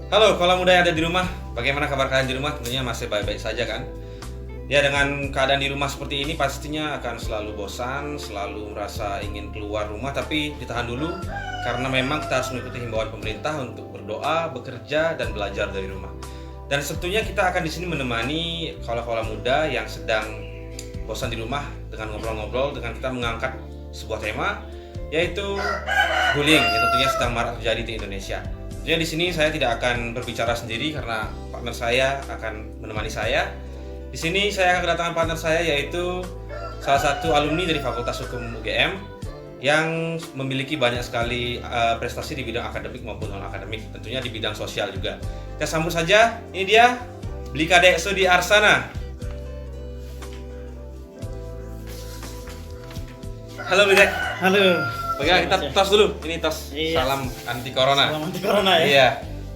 Halo, kalau muda yang ada di rumah, bagaimana kabar kalian di rumah? Tentunya masih baik-baik saja kan? Ya, dengan keadaan di rumah seperti ini pastinya akan selalu bosan, selalu merasa ingin keluar rumah, tapi ditahan dulu karena memang kita harus mengikuti himbauan pemerintah untuk berdoa, bekerja, dan belajar dari rumah. Dan tentunya kita akan di sini menemani kaula-kaula muda yang sedang bosan di rumah dengan ngobrol-ngobrol, dengan kita mengangkat sebuah tema, yaitu bullying yang tentunya sedang marak terjadi di Indonesia. Tentunya di sini saya tidak akan berbicara sendiri karena partner saya akan menemani saya. Di sini saya akan kedatangan partner saya, yaitu salah satu alumni dari Fakultas Hukum UGM yang memiliki banyak sekali prestasi di bidang akademik maupun non akademik, tentunya di bidang sosial juga. Kita sambut saja, ini dia Blika Deksudi Arsana. Halo Blika. Halo. Bagaimana, kita tos dulu, ini tos. Iya. Salam anti corona. Salam anti corona ya. Iya.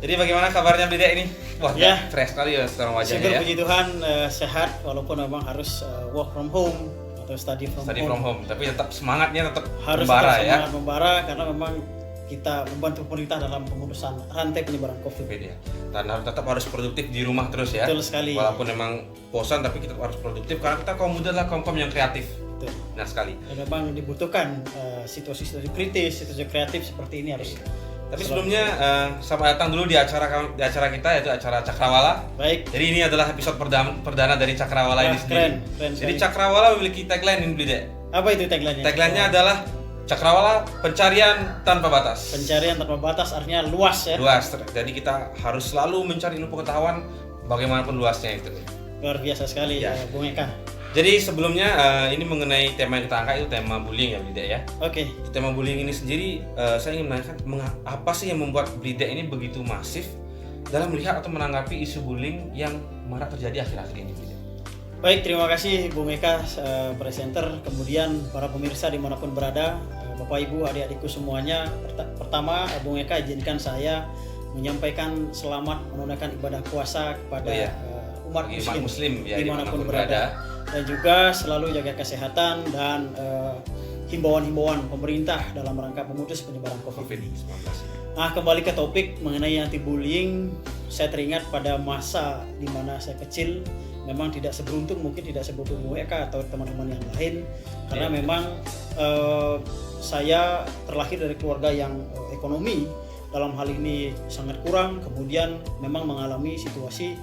Jadi bagaimana kabarnya Blika ini? Wah, Ya. fresh sekali ya sekarang wajahnya Syukur ya. puji Tuhan sehat walaupun memang harus work from home atau study from home. Tapi tetap semangatnya tetap Harus membara tetap ya. semangat membara karena memang kita membantu pemerintah dalam pemutusan rantai penyebaran COVID. Ya. Dan tetap harus produktif di rumah terus ya. Betul sekali. Walaupun memang bosan tapi kita harus produktif karena kita kaum muda adalah kaum yang kreatif. Betul. Benar sekali. Dan memang dibutuhkan situasi-situasi kritis, situasi kreatif seperti ini harus. Tapi sebelumnya selamat datang dulu di acara kita, yaitu acara Cakrawala. Baik. Jadi ini adalah episode perdana dari Cakrawala ini sendiri. Keren Jadi sekali. Cakrawala memiliki tagline ini Blida. Apa itu tagline-nya? Tagline-nya adalah Cakrawala pencarian tanpa batas. Pencarian tanpa batas, artinya luas ya. Luas. Jadi kita harus selalu mencari ilmu pengetahuan bagaimanapun luasnya itu. Luar biasa sekali Ya. Bung Eka. Jadi sebelumnya ini mengenai tema yang kita angkat itu tema bullying ya Blida ya. Oke. Tema bullying ini sendiri saya ingin menanyakan apa sih yang membuat Blida ini begitu masif dalam melihat atau menanggapi isu bullying yang marak terjadi akhir-akhir ini Blida. Baik, terima kasih Bung Eka, presenter, kemudian para pemirsa dimanapun berada, Bapak Ibu, adik-adikku semuanya. Pertama, Bung Eka izinkan saya menyampaikan selamat menunaikan ibadah puasa kepada umat muslim ya, dimanapun berada. Dan juga selalu jaga kesehatan dan himbauan-himbauan pemerintah dalam rangka memutus penyebaran COVID-19. Nah, kembali ke topik mengenai anti-bullying, saya teringat pada masa di mana saya kecil, memang tidak seberuntung, mungkin tidak seberuntung Bu Eka atau teman-teman yang lain, karena memang saya terlahir dari keluarga yang ekonomi dalam hal ini sangat kurang, kemudian memang mengalami situasi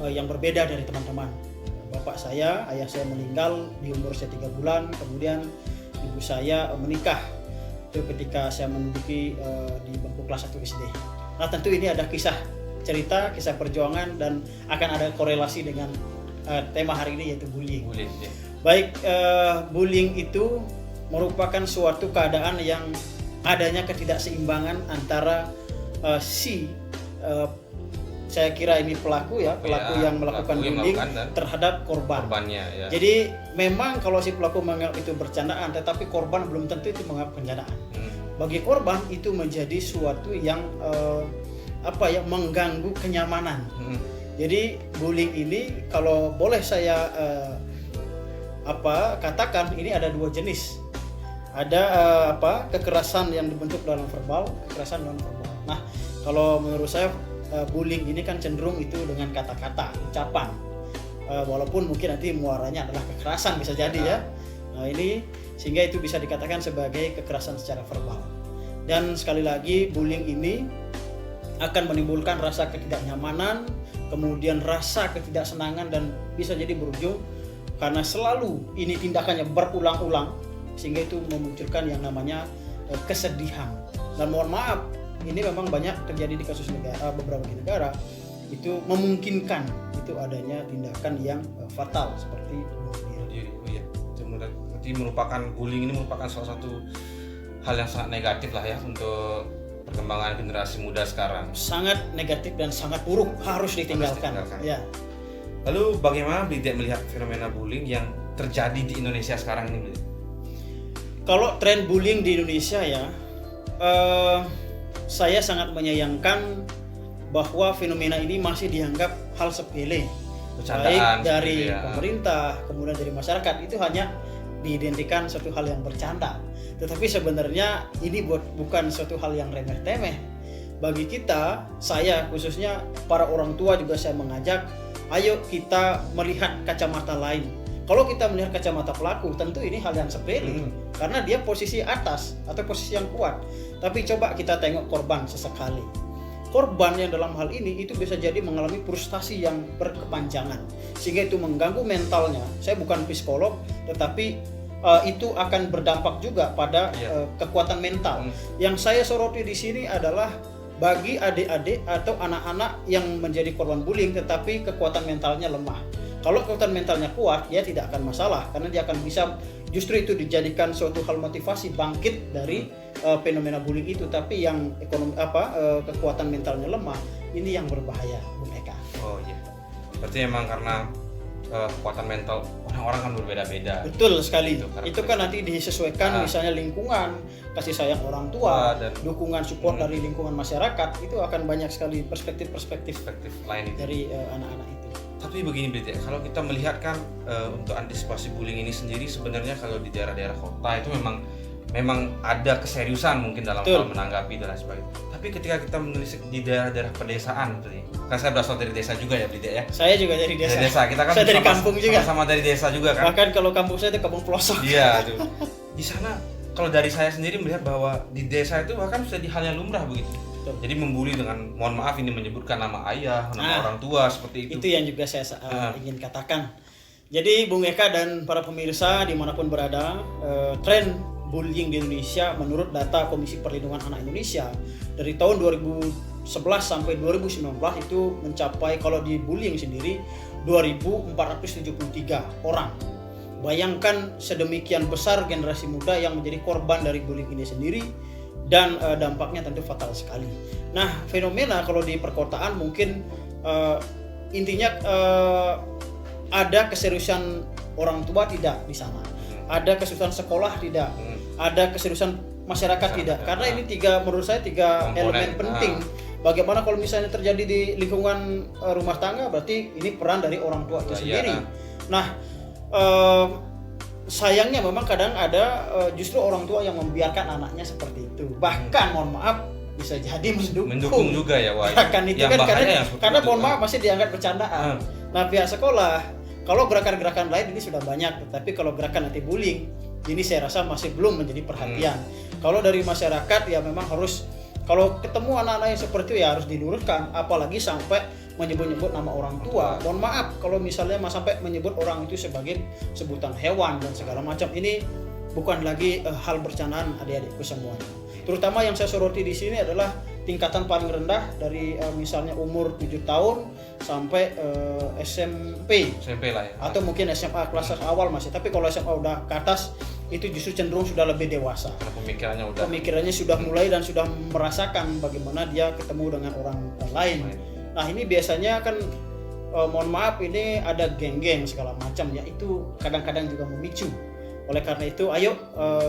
yang berbeda dari teman-teman. Bapak saya, ayah saya meninggal di umur saya 3 bulan, kemudian ibu saya menikah itu ketika saya menduduki di bangku kelas 1 SD. Nah, tentu ini ada kisah perjuangan dan akan ada korelasi dengan tema hari ini, yaitu bullying. Ya. Baik, bullying itu merupakan suatu keadaan yang adanya ketidakseimbangan antara saya kira ini pelaku yang melakukan bullying terhadap korbannya ya. Jadi memang kalau si pelaku menganggap itu bercandaan, tetapi korban belum tentu itu menganggap bercandaan. Bagi korban itu menjadi suatu yang mengganggu kenyamanan. Jadi bullying ini kalau boleh saya katakan, ini ada 2 jenis. Ada kekerasan yang dibentuk dalam verbal, kekerasan non verbal. Nah, kalau menurut saya bullying ini kan cenderung itu dengan kata-kata, ucapan. Walaupun mungkin nanti muaranya adalah kekerasan bisa jadi ya. Nah, ini sehingga itu bisa dikatakan sebagai kekerasan secara verbal. Dan sekali lagi, bullying ini akan menimbulkan rasa ketidaknyamanan, kemudian rasa ketidaksenangan, dan bisa jadi berujung karena selalu ini tindakannya berulang-ulang sehingga itu memunculkan yang namanya kesedihan. Dan mohon maaf, ini memang banyak terjadi di kasus beberapa negara itu memungkinkan itu adanya tindakan yang fatal seperti bunuh diri. Iya. Jadi bullying ini merupakan salah satu hal yang sangat negatif lah ya untuk perkembangan generasi muda sekarang. Sangat negatif dan sangat buruk, harus ditinggalkan. Ya. Lalu bagaimana Blida melihat fenomena bullying yang terjadi di Indonesia sekarang ini? Kalau tren bullying di Indonesia ya, saya sangat menyayangkan bahwa fenomena ini masih dianggap hal sepele, baik dari pemerintah, kemudian dari masyarakat. Itu hanya diidentikan suatu hal yang bercanda. Tetapi sebenarnya ini bukan suatu hal yang remeh-temeh. bagi kita, saya khususnya para orang tua juga saya mengajak, ayo kita melihat kacamata lain. Kalau kita melihat kacamata pelaku, tentu ini hal yang sepele, karena dia posisi atas atau posisi yang kuat. Tapi coba kita tengok korban sesekali. Korban yang dalam hal ini itu bisa jadi mengalami frustasi yang berkepanjangan, sehingga itu mengganggu mentalnya. Saya bukan psikolog, tetapi itu akan berdampak juga pada kekuatan mental. Yang saya soroti di sini adalah bagi adik-adik atau anak-anak yang menjadi korban bullying tetapi kekuatan mentalnya lemah. Kalau kekuatan mentalnya kuat, dia tidak akan masalah karena dia akan bisa justru itu dijadikan suatu hal motivasi bangkit dari fenomena bullying itu. Tapi yang kekuatan mentalnya lemah, ini yang berbahaya, Bung Eka. Oh iya. Berarti emang karena kekuatan mental orang-orang kan berbeda-beda. Betul sekali. Gitu, Itu kan nanti disesuaikan misalnya lingkungan, kasih sayang orang tua, dan dukungan support dari lingkungan masyarakat, itu akan banyak sekali perspektif lain dari anak-anak itu. Tapi begini Brit, kalau kita melihat kan untuk antisipasi bullying ini sendiri sebenarnya kalau di daerah-daerah kota itu memang ada keseriusan mungkin dalam hal menanggapi dan lain sebagainya. Tapi ketika kita menulis di daerah-daerah pedesaan, kan saya berasal dari desa juga ya Brit ya. Saya juga dari desa. Kita kan saya dari kampung juga. Sama dari desa juga kan. Bahkan kalau kampung saya itu kampung pelosok. Iya itu. Di sana kalau dari saya sendiri melihat bahwa di desa itu bahkan sudah hal yang lumrah begitu. Jadi membuli dengan, mohon maaf ini menyebutkan nama ayah, nama orang tua seperti itu. Itu yang juga saya ingin katakan. Jadi Bung Eka dan para pemirsa dimanapun berada, tren bullying di Indonesia menurut data Komisi Perlindungan Anak Indonesia dari tahun 2011 sampai 2019 itu mencapai, kalau di bullying sendiri 2.473 orang. Bayangkan sedemikian besar generasi muda yang menjadi korban dari bullying ini sendiri. Dan dampaknya tentu fatal sekali. Nah, fenomena kalau di perkotaan mungkin intinya ada keseriusan orang tua tidak di sana, ada keseriusan sekolah tidak, ada keseriusan masyarakat tidak. Karena ini menurut saya tiga elemen penting. Bagaimana kalau misalnya terjadi di lingkungan rumah tangga, berarti ini peran dari orang tua itu sendiri. Nah, sayangnya memang kadang ada justru orang tua yang membiarkan anaknya seperti itu. Bahkan mohon maaf bisa jadi mendukung juga ya. Bahkan itu kan karena mohon maaf masih dianggap bercandaan. Nah, pihak sekolah kalau gerakan-gerakan lain ini sudah banyak, tetapi kalau gerakan anti bullying ini saya rasa masih belum menjadi perhatian. Kalau dari masyarakat ya memang harus, kalau ketemu anak-anak yang seperti itu ya harus diluruskan, apalagi sampai menyebut-nyebut nama orang tua. Mohon maaf kalau misalnya sampai menyebut orang itu sebagai sebutan hewan dan segala macam. Ini bukan lagi hal bercandaan adik-adikku semuanya. Terutama yang saya soroti di sini adalah tingkatan paling rendah dari misalnya umur 7 tahun sampai SMP lah ya. Atau mungkin SMA kelas awal masih. Tapi kalau SMA udah ke atas itu justru cenderung sudah lebih dewasa. Karena pemikirannya sudah mulai dan sudah merasakan bagaimana dia ketemu dengan orang lain. Nah, ini biasanya kan mohon maaf ini ada geng-geng segala macam ya, itu kadang-kadang juga memicu. Oleh karena itu ayo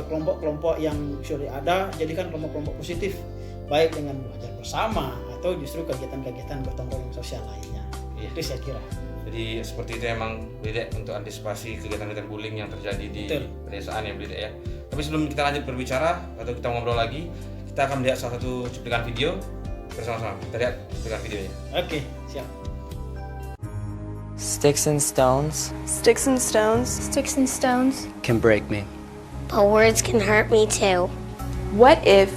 kelompok-kelompok yang sudah ada jadikan kelompok-kelompok positif, baik dengan belajar bersama atau justru kegiatan-kegiatan gotong royong sosial lainnya. Itu saya kira. Jadi seperti itu emang beda untuk antisipasi kegiatan-kegiatan bullying yang terjadi di pedesaan ya beda ya. Tapi sebelum kita lanjut berbicara atau kita ngobrol lagi, kita akan melihat salah satu cuplikan video bersama-sama. Kita lihat cuplikan videonya. Oke, siap. Sticks and stones Sticks and stones Sticks and stones can break me. But words can hurt me too. What if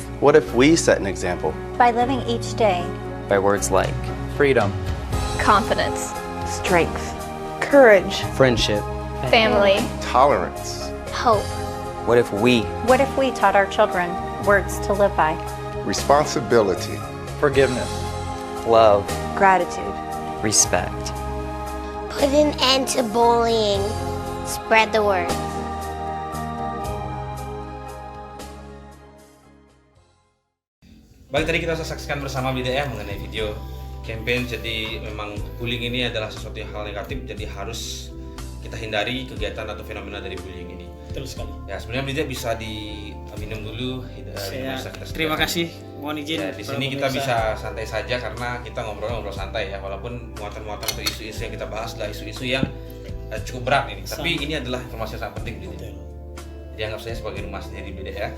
we set an example? by living each day. By words like freedom, Confidence, strength, courage, friendship. family. Tolerance. Hope. What if we What if we taught our children words to live by? Responsibility. forgiveness, love, gratitude. respect. Put an end to bullying. Spread the word. Baik, tadi kita saksikan bersama Bida ya mengenai video campaign. Jadi memang bullying ini adalah sesuatu yang hal negatif, jadi harus kita hindari kegiatan atau fenomena dari bullying ini. Betul sekali. Ya, sebenarnya Bida bisa diminum dulu. Terima kasih. Mohon izin. Ya, di sini kita bisa santai saja karena kita ngobrol santai ya, walaupun muatan-muatan atau isu-isu yang kita bahas adalah isu-isu yang cukup berat ini. Tapi ini adalah informasi yang sangat penting Bida. Jadi anggap saya sebagai rumah sendiri Bida ya.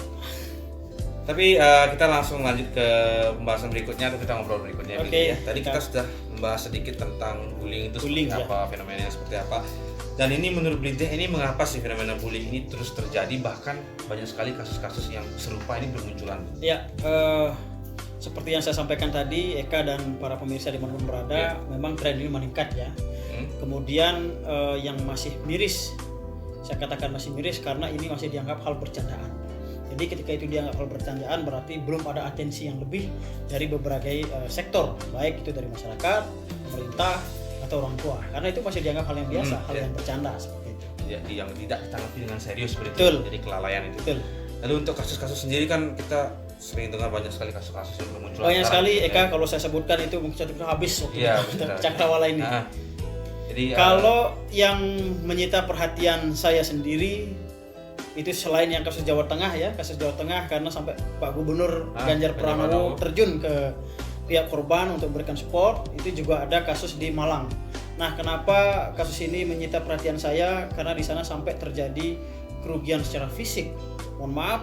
Tapi kita langsung lanjut ke pembahasan berikutnya atau kita ngobrol berikutnya. Oke, Billy, ya. Tadi kita- kita sudah membahas sedikit tentang bullying itu Bullying, seperti ya. apa, fenomenanya seperti apa. Dan ini menurut Billy ini mengapa sih fenomena bullying ini terus terjadi, bahkan banyak sekali kasus-kasus yang serupa ini bermunculan. Ya, seperti yang saya sampaikan tadi, Eka dan para pemirsa dimanapun berada, memang tren ini meningkat ya. Kemudian yang masih miris, saya katakan masih miris karena ini masih dianggap hal bercandaan. Jadi ketika itu dianggap hal bercandaan berarti belum ada atensi yang lebih dari berbagai sektor, baik itu dari masyarakat, pemerintah, atau orang tua. Karena itu masih dianggap hal yang biasa, hal yang bercanda seperti itu. Yang tidak ditanggapi dengan serius seperti Betul. itu. Jadi kelalaian itu. Betul. Lalu untuk kasus-kasus sendiri kan kita sering dengar banyak sekali kasus-kasus yang bermunculan. Banyak sekali sekarang. Eka, kalau saya sebutkan itu mungkin satu habis waktu Iya, kita betul. cakrawala ini. Nah, jadi Kalau yang menyita perhatian saya sendiri itu selain yang kasus Jawa Tengah ya, kasus Jawa Tengah karena sampai Pak Gubernur Ganjar Pranowo terjun ke pihak korban untuk memberikan support, itu juga ada kasus di Malang. Nah, kenapa kasus ini menyita perhatian saya? Karena di sana sampai terjadi kerugian secara fisik. Mohon maaf,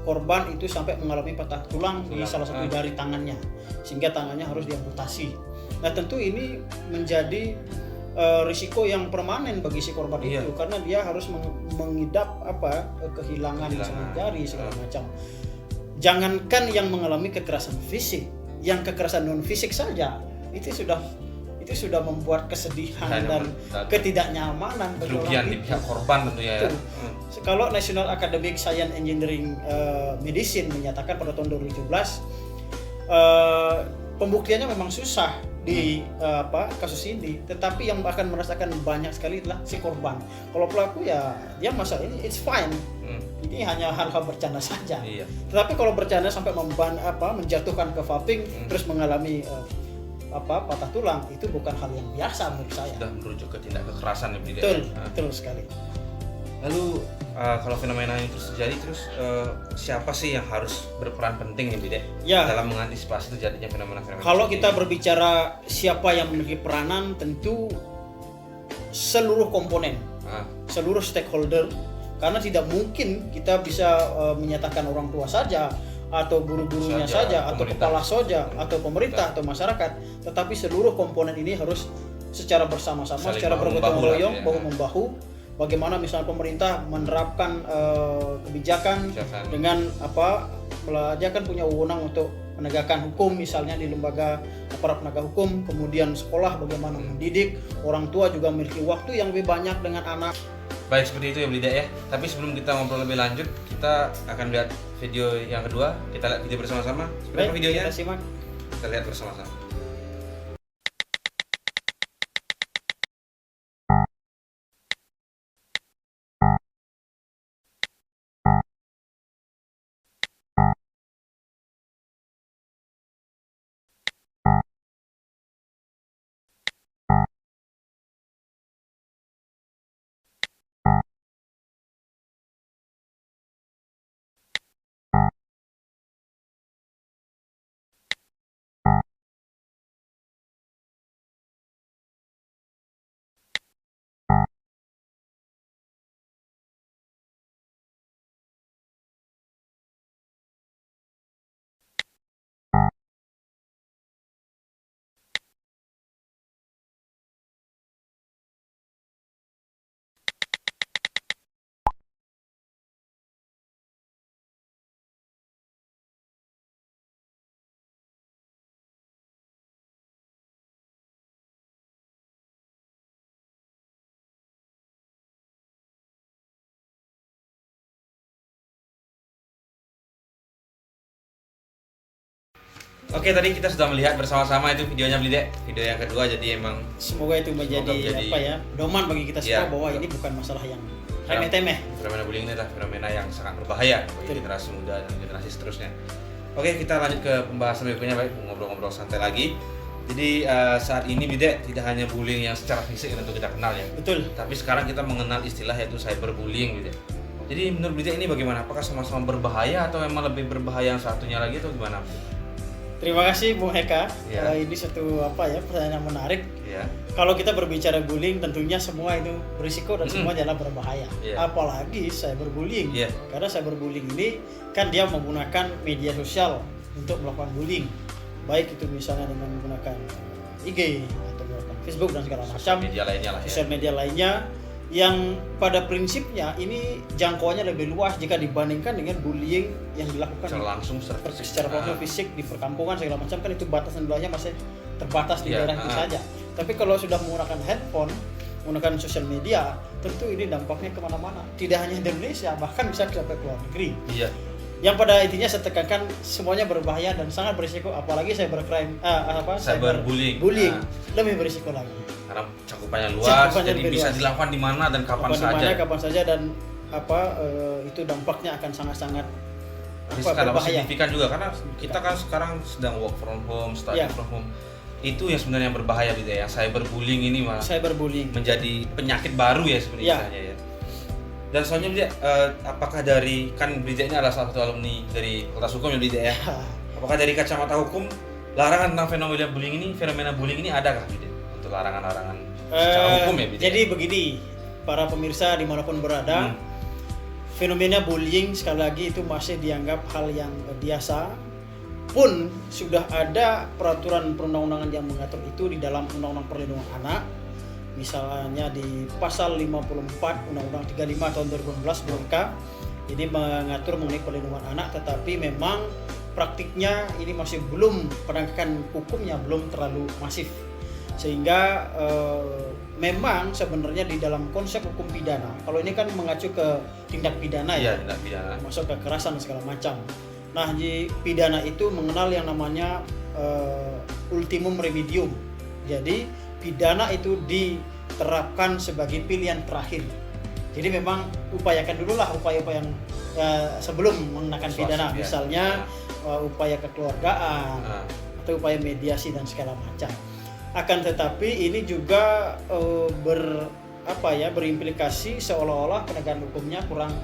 korban itu sampai mengalami patah tulang di salah satu jari tangannya, sehingga tangannya harus diamputasi. Nah, tentu ini menjadi risiko yang permanen bagi si korban itu, karena dia harus mengidap kehilangan misalnya jari segala macam. Jangankan yang mengalami kekerasan fisik, yang kekerasan non fisik saja itu sudah membuat kesedihan dan ketidaknyamanan bagi kerugian orang di itu. pihak korban tentunya ya. Kalau National Academic Science Engineering Medicine menyatakan pada tahun 2017 pembuktiannya memang susah di kasus ini, tetapi yang akan merasakan banyak sekali adalah si korban. Kalau pelaku ya dia masa ini it's fine, ini hanya hal-hal bercanda saja. Iya. Tetapi kalau bercanda sampai menjatuhkan ke vaping terus mengalami patah tulang, itu bukan hal yang biasa menurut saya. Sudah merujuk ke tindak kekerasan ya, Bida. Betul, betul sekali. Lalu kalau fenomena ini terus terjadi, siapa sih yang harus berperan penting nih, Bida, dalam mengantisipasi terjadinya fenomena-fenomena? Kalau kita berbicara siapa yang memiliki peranan, tentu seluruh komponen, seluruh stakeholder, karena tidak mungkin kita bisa menyatakan orang tua saja atau guru-gurunya saja atau kepala saja atau pemerintah atau masyarakat, tetapi seluruh komponen ini harus secara bersama-sama, secara bergotong royong, bahu-membahu. Bagaimana misalnya pemerintah menerapkan kebijakan dengan dia kan punya wewenang untuk menegakkan hukum, misalnya di lembaga aparat penegak hukum, kemudian sekolah bagaimana mendidik, orang tua juga memiliki waktu yang lebih banyak dengan anak. Baik, seperti itu ya Blida ya. Tapi sebelum kita ngobrol lebih lanjut, kita akan lihat video yang kedua. Kita lihat video bersama-sama. Seperti apa videonya? Kita simak. Kita lihat bersama-sama. Oke, tadi kita sudah melihat bersama-sama itu videonya Blida, video yang kedua. Jadi emang semoga itu menjadi doman bagi kita semua bahwa ini bukan masalah yang remeh-temeh. Fenomena bullying ini adalah fenomena yang sangat berbahaya bagi generasi muda dan generasi seterusnya. Oke, kita lanjut ke pembahasan berikutnya, baik, ngobrol-ngobrol santai lagi. Jadi saat ini Blida tidak hanya bullying yang secara fisik yang tentu kita kenal ya. Betul. Tapi sekarang kita mengenal istilah yaitu cyberbullying Blida. Jadi menurut Blida ini bagaimana? Apakah sama-sama berbahaya atau memang lebih berbahaya yang satunya lagi atau gimana? Terima kasih Bung Heka. Ya. Ini suatu pertanyaan yang menarik. Ya. Kalau kita berbicara bullying, tentunya semua itu berisiko dan semua adalah berbahaya. Iya. Apalagi cyberbullying. Iya. Karena cyberbullying ini kan dia menggunakan media sosial untuk melakukan bullying. Baik itu misalnya dengan menggunakan IG atau menggunakan Facebook dan segala macam. Media lainnya lah ya. Sosial media lainnya yang pada prinsipnya ini jangkauannya lebih luas jika dibandingkan dengan bullying yang dilakukan Secara langsung secara fisik di perkampungan segala macam, kan itu batasan wilayahnya masih terbatas di Iya, daerah itu saja. Tapi kalau sudah menggunakan handphone, menggunakan sosial media, tentu ini dampaknya kemana-mana. Tidak hanya di Indonesia, bahkan bisa sampai ke luar negeri. Iya. Yang pada intinya saya tekankan semuanya berbahaya dan sangat berisiko, apalagi cyberbullying Nah. lebih berisiko lagi. Karena cakupannya luas, Cakupannya jadi lebih bisa luas. dilakukan di mana dan kapan Kapan saja. saja dan itu dampaknya akan sangat-sangat Riskan apa berbahaya. signifikan juga karena kita kan sekarang sedang work from home, study Ya. from home. Itu yang sebenarnya berbahaya gitu ya. Cyberbullying ini malah Cyberbullying. menjadi penyakit baru ya sebenarnya Ya. istilahnya ya. Dan soalnya Bida, apakah dari kan Bida ini adalah salah satu alumni dari Fakultas Hukum ya Bida ya. Apakah dari kacamata hukum larangan tentang fenomena bullying ini adakah Bida untuk larangan-larangan secara hukum ya Bida? Jadi begini, para pemirsa dimanapun berada, fenomena bullying sekali lagi itu masih dianggap hal yang biasa. Pun sudah ada peraturan perundang-undangan yang mengatur itu di dalam Undang-Undang Perlindungan Anak. Misalnya di pasal 54 Undang-Undang 35 tahun 2012 BUK ini mengatur mengenai perlindungan anak, tetapi memang praktiknya ini masih belum, penegakan hukumnya belum terlalu masif, sehingga memang sebenarnya di dalam konsep hukum pidana, kalau ini kan mengacu ke tindak pidana Iya, ya, tindak pidana. masuk kekerasan dan segala macam. Nah, di pidana itu mengenal yang namanya ultimum remedium. Jadi pidana itu diterapkan sebagai pilihan terakhir. Jadi memang upayakan dulu lah upaya-upaya yang sebelum mengenakan pidana, Ya. misalnya upaya kekeluargaan atau upaya mediasi dan segala macam. Akan tetapi ini juga berimplikasi seolah-olah penegakan hukumnya kurang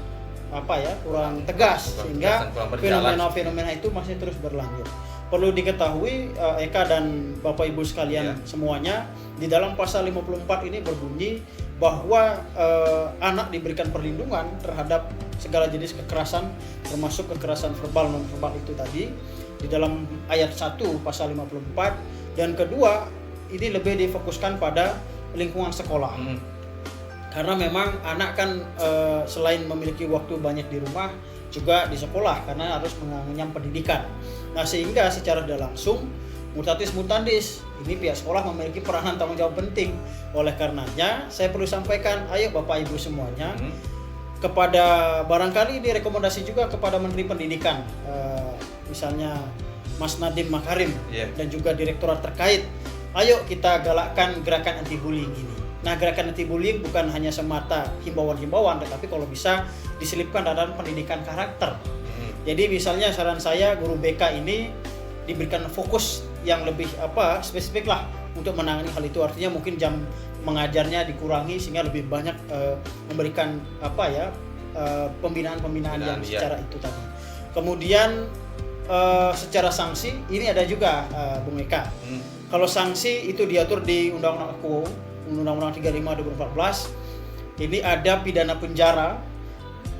tegas, sehingga kurang berjalan. fenomena itu masih terus berlanjut. Perlu diketahui Eka dan Bapak Ibu sekalian semuanya, di dalam pasal 54 ini berbunyi bahwa anak diberikan perlindungan terhadap segala jenis kekerasan, termasuk kekerasan verbal non verbal itu tadi, di dalam ayat 1 pasal 54, dan kedua ini lebih difokuskan pada lingkungan sekolah. Karena memang anak kan selain memiliki waktu banyak di rumah, juga di sekolah karena harus mengenyam pendidikan. Nah, sehingga secara tidak langsung mutatis mutandis ini pihak sekolah memiliki peranan tanggung jawab penting. Oleh karenanya saya perlu sampaikan, ayo Bapak Ibu semuanya, kepada barangkali direkomendasi juga kepada Menteri Pendidikan, misalnya Mas Nadiem Makarim dan juga direktorat terkait, ayo kita galakkan gerakan anti bullying ini. Nah, gerakan anti bullying bukan hanya semata himbauan-himbauan, tetapi kalau bisa diselipkan dalam pendidikan karakter. Jadi misalnya saran saya, guru BK ini diberikan fokus yang lebih spesifik lah untuk menangani hal itu. Artinya mungkin jam mengajarnya dikurangi sehingga lebih banyak memberikan pembinaan-pembinaan yang secara itu tadi. Kemudian secara sanksi ini ada juga Bung Eka. Kalau sanksi itu diatur di Undang-Undang 35/2014. Ini ada pidana penjara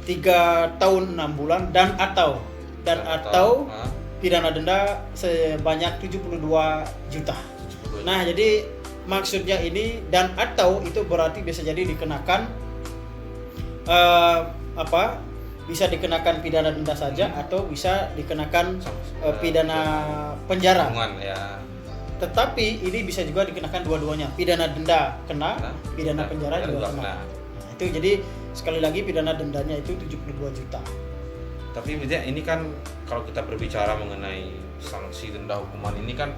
3 tahun 6 bulan dan atau pidana denda sebanyak 72 juta. Nah, jadi maksudnya ini dan atau itu berarti bisa jadi dikenakan bisa dikenakan pidana denda saja atau bisa dikenakan pidana penjara. Tetapi ini bisa juga dikenakan dua-duanya. Pidana denda kena, pidana penjara juga kena. Nah, itu jadi sekali lagi pidana dendanya itu 72 juta. Tapi ini kan kalau kita berbicara mengenai sanksi denda hukuman ini kan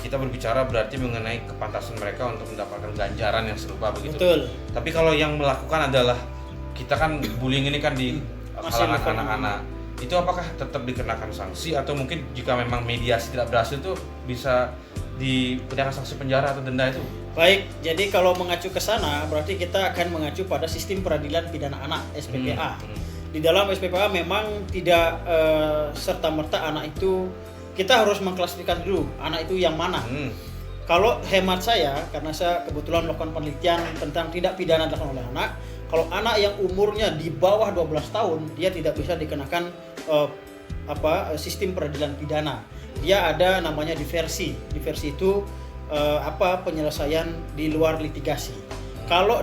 kita berbicara berarti mengenai kepantasan mereka untuk mendapatkan ganjaran yang serupa begitu. Betul. Tapi kalau yang melakukan adalah kita kan bullying ini kan di kalangan anak-anak. Itu apakah tetap dikenakan sanksi atau mungkin jika memang mediasi tidak berhasil itu bisa dikenakan sanksi penjara atau denda itu? Baik, jadi kalau mengacu ke sana berarti kita akan mengacu pada sistem peradilan pidana anak SPPA. Di dalam SPPA memang tidak serta-merta anak itu kita harus mengklasifikasi dulu anak itu yang mana. Kalau hemat saya, karena saya kebetulan melakukan penelitian tentang tindak pidana dilakukan oleh anak, kalau anak yang umurnya di bawah 12 tahun, dia tidak bisa dikenakan sistem peradilan pidana. Dia ada namanya diversi. Diversi itu penyelesaian di luar litigasi. Kalau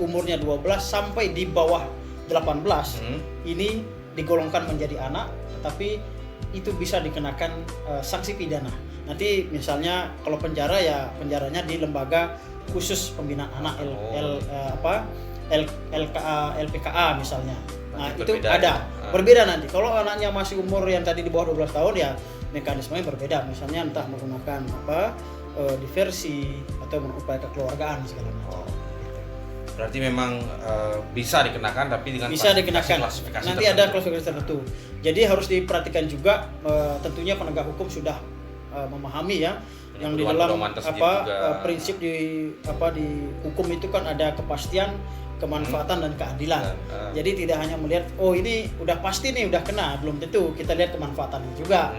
umurnya 12 sampai di bawah 18, ini digolongkan menjadi anak, tetapi itu bisa dikenakan sanksi pidana. Nanti misalnya kalau penjara, ya penjaranya di lembaga khusus pembinaan anak LPKA misalnya. Nah, itu ada. Berbeda nanti. Kalau anaknya masih umur yang tadi di bawah 12 tahun, ya mekanismenya berbeda. Misalnya entah menggunakan diversi atau upaya kekeluargaan segala macam. Berarti memang bisa dikenakan, tapi dengan bisa dikenakan. klasifikasi Nanti tertentu. ada klasifikasi tertentu. Jadi harus diperhatikan juga, tentunya penegak hukum sudah memahami ya, yang di dalam prinsip di hukum itu kan ada kepastian, kemanfaatan dan keadilan. Jadi tidak hanya melihat ini udah pasti nih udah kena, belum tentu. Kita lihat kemanfaatannya juga.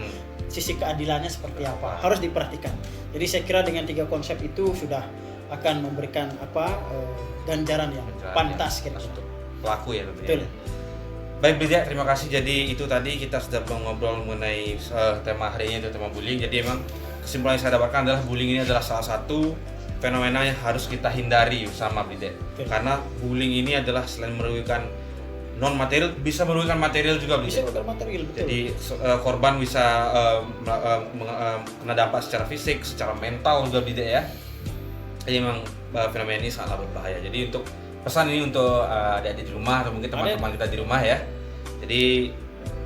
Sisi keadilannya seperti apa harus diperhatikan. Jadi saya kira dengan 3 konsep itu sudah akan memberikan ganjaran yang pantas untuk pelaku ya tentunya. Betul. Baik Brida, terima kasih. Jadi itu tadi kita sudah ngobrol mengenai tema hari ini, itu tema bullying. Jadi emang kesimpulan yang saya dapatkan adalah bullying ini adalah salah satu fenomena yang harus kita hindari sama Brida. Karena bullying ini adalah selain merugikan non material, bisa merugikan material juga Brida. Bisa merugikan material, betul. Jadi korban bisa kena dampak secara fisik, secara mental juga Brida ya. Jadi memang fenomena ini sangat berbahaya. Jadi untuk pesan ini untuk adik-adik di rumah atau mungkin teman-teman kita di rumah ya. Jadi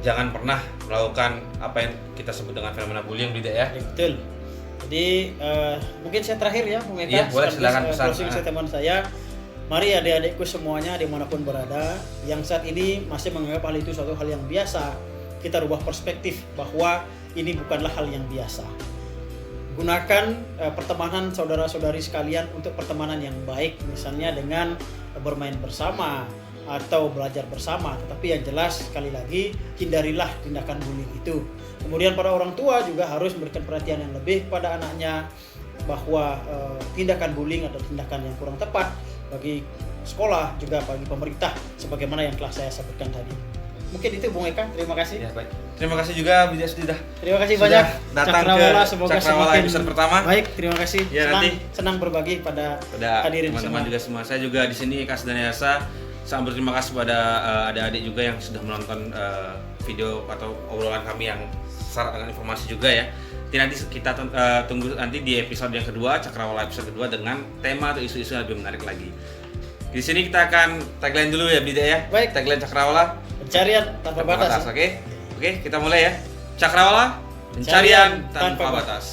jangan pernah melakukan apa yang kita sebut dengan fenomena bullying Brida ya. Betul. Jadi mungkin saya terakhir ya, Bung Eka. Iya, boleh, silakan pesan. Closing statement saya. Mari adik-adikku semuanya dimanapun berada, yang saat ini masih menganggap hal itu suatu hal yang biasa, kita rubah perspektif bahwa ini bukanlah hal yang biasa. Gunakan pertemanan saudara-saudari sekalian untuk pertemanan yang baik, misalnya dengan bermain bersama atau belajar bersama. Tetapi yang jelas, sekali lagi, hindarilah tindakan bullying itu. Kemudian para orang tua juga harus memberikan perhatian yang lebih pada anaknya, bahwa tindakan bullying atau tindakan yang kurang tepat bagi sekolah juga bagi pemerintah, sebagaimana yang telah saya sebutkan tadi. Mungkin itu Bung Eka, terima kasih. Ya, baik. Terima kasih juga Brida sudah. Terima kasih banyak datang Cakrawala, ke semoga Cakrawala semakin episode pertama. Baik, terima kasih. Ya, Senang berbagi pada hadirin teman-teman juga semua. Saya juga di sini Eka dan Yasa sangat berterima kasih pada adik-adik juga yang sudah menonton video atau obrolan kami yang syarat dengan informasi juga ya. Jadi nanti kita tunggu nanti di episode yang kedua, Cakrawala episode kedua dengan tema atau isu-isu yang lebih menarik lagi. Di sini kita akan tagline dulu ya Brida ya. Baik. Tagline Cakrawala. Pencarian tanpa batas. Oke, kita mulai ya. Cakrawala, pencarian tanpa batas.